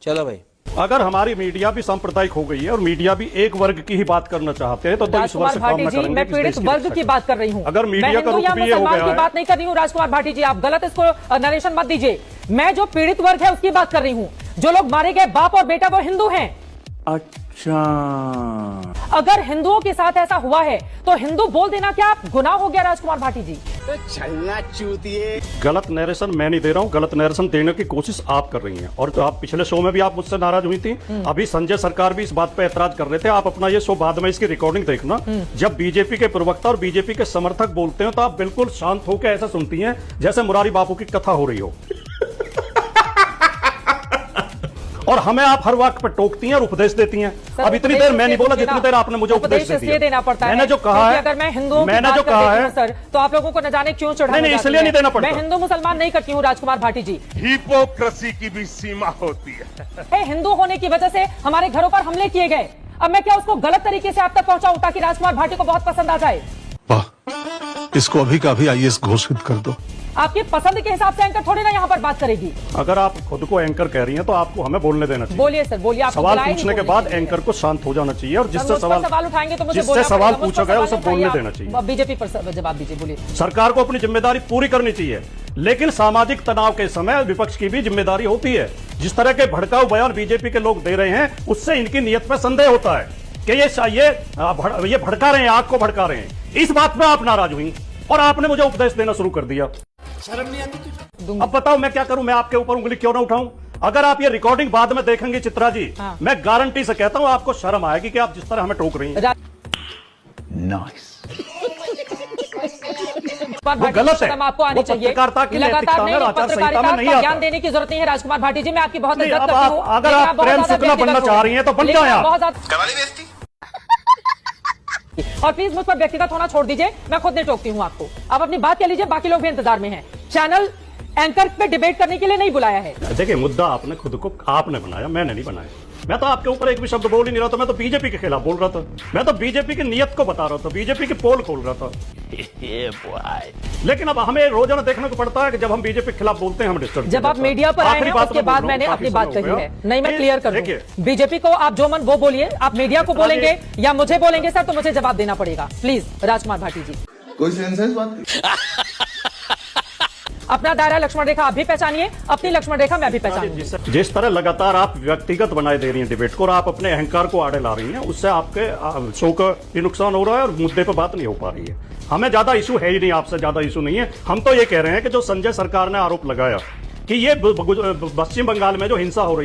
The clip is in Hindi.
चलो भाई, अगर हमारी मीडिया भी सांप्रदायिक हो गई है और मीडिया भी एक वर्ग की ही बात करना चाहते हैं तो इस वर्ष काम न करेंगे। मैं पीड़ित वर्ग की बात कर रही हूँ। अगर मीडिया का रुख भी ये हो गया है, बात नहीं कर रही हूँ राजकुमार भाटी जी, आप गलत इसको नरेशन मत दीजिए। मैं जो पीड़ित वर्ग है उसकी बात कर रही हूँ। जो लोग मारे गए बाप और बेटा वो हिंदू हैं। अच्छा, अगर हिंदुओं के साथ ऐसा हुआ है तो हिंदू बोल देना क्या गुनाह हो गया राजकुमार भाटी जी? तो छलना चूतिए। गलत नरेशन मैं नहीं दे रहा हूँ, गलत नरेशन देने की कोशिश आप कर रही हैं। और तो आप पिछले शो में भी आप मुझसे नाराज हुई थी, अभी संजय सरकार भी इस बात पे ऐतराज कर रहे थे। आप अपना ये शो बाद में इसकी रिकॉर्डिंग देखना। जब बीजेपी के प्रवक्ता और बीजेपी के समर्थक बोलते हैं तो आप बिल्कुल शांत होकर ऐसा सुनती हैं जैसे मुरारी बापू की कथा हो रही हो। और हमें आप हर वक्त पर टोकती हैं और उपदेश देती हैं। अब इतनी देर मैं नहीं बोला जितनी देर आपने मुझे उपदेश देना पड़ता है। मैंने जो कहा है, अगर मैं हिंदू मैंने जो कहा है सर, तो आप लोगों को न जाने क्यों चढ़ाया। नहीं, इसलिए नहीं देना पड़ता। मैं हिंदू मुसलमान नहीं करती हूँ राजकुमार भाटी जी। हिपोक्रेसी की भी सीमा होती है। हिंदू होने की वजह से हमारे घरों पर हमले किए गए। अब मैं क्या उसको गलत तरीके से आप तक पहुंचाऊं ताकि राजकुमार भाटी को बहुत पसंद आ जाए? वाह, इसको अभी का अभी आईएएस घोषित कर दो। आपकी पसंद के हिसाब से एंकर थोड़ी ना यहाँ पर बात करेगी। अगर आप खुद को एंकर कह रही हैं तो आपको हमें बोलने देना चाहिए। बोलिए सर, बोलिए। आप सवाल पूछने के बाद एंकर को शांत हो जाना चाहिए और जिससे सवाल उठाएंगे तो मुझे जिससे सवाल पूछा गया उसे बोलने देना चाहिए। बीजेपी पर जवाब दीजिए, बोलिए। सरकार को अपनी जिम्मेदारी पूरी करनी चाहिए, लेकिन सामाजिक तनाव के समय विपक्ष की भी जिम्मेदारी होती है। जिस तरह के भड़काऊ बयान बीजेपी के लोग दे रहे हैं उससे इनकी नीयत पर संदेह होता है कि ये भड़का रहे हैं, आग को भड़का रहे हैं। इस बात पर आप नाराज हुई और आपने मुझे उपदेश देना शुरू कर दिया। शर्म नहीं आती तुझे? अब बताओ मैं क्या करूं? मैं आपके ऊपर उंगली क्यों ना उठाऊं? अगर आप ये रिकॉर्डिंग बाद में देखेंगे चित्रा जी, मैं गारंटी से कहता हूं आपको शर्म आएगी कि आप जिस तरह हमें टोक रही हैं। नाइस। वो गलत है। आपको आनी चाहिए। पत्रकारिता की नैतिकता में, आचार संहिता में नहीं आता। ज्ञान देने की जरूरत नहीं है राजकुमार भाटी जी। मैं आपकी बहुत इज्जत करती हूं। अगर आप प्रेम शुक्ला बनना चाह रही हैं तो बन जाएं आप। कवाली बेइज्जती। और प्लीज मुझ पर व्यक्तिगत होना छोड़ दीजिए, मैं खुद नहीं टोकती हूँ आपको। आप अपनी बात कह लीजिए, बाकी लोग भी इंतजार में हैं। चैनल एंकर पे डिबेट करने के लिए नहीं बुलाया है। देखिए, मुद्दा आपने खुद को आपने बनाया, मैंने नहीं बनाया। मैं तो आपके ऊपर एक भी शब्द बोल ही नहीं रहा था। मैं तो बीजेपी के खिलाफ बोल रहा था। मैं तो बीजेपी की नीयत को बता रहा था, बीजेपी की पोल खोल रहा था। लेकिन अब हमें रोजाना देखने को पड़ता है कि जब हम बीजेपी के खिलाफ बोलते हैं हम डिस्टर्ब। जब आप मीडिया पर आए हैं उसके बाद मैंने अपनी बात कही है। नहीं, मैं क्लियर कर दूं। बीजेपी को आप जो मन वो बोलिए, आप मीडिया को बोलेंगे या मुझे बोलेंगे सर तो मुझे जवाब देना पड़ेगा। प्लीज राजकुमार भाटी जी, कोई सेंस है इस बात? अपना दायरा लक्ष्मण रेखा आप भी पहचानिए, अपनी लक्ष्मण रेखा मैं भी पहचानूंगी। जिस तरह लगातार आप व्यक्तिगत बनाए दे रही हैं डिबेट को और आप अपने अहंकार को आड़े ला रही हैं, उससे आपके शो का भी नुकसान हो रहा है और मुद्दे पर बात नहीं हो पा रही है। हमें ज्यादा इशू है ही नहीं, आपसे ज्यादा इशू नहीं है। हम तो ये कह रहे हैं कि जो संजय सरकार ने आरोप लगाया कि ये पश्चिम बंगाल में जो हिंसा हो रही है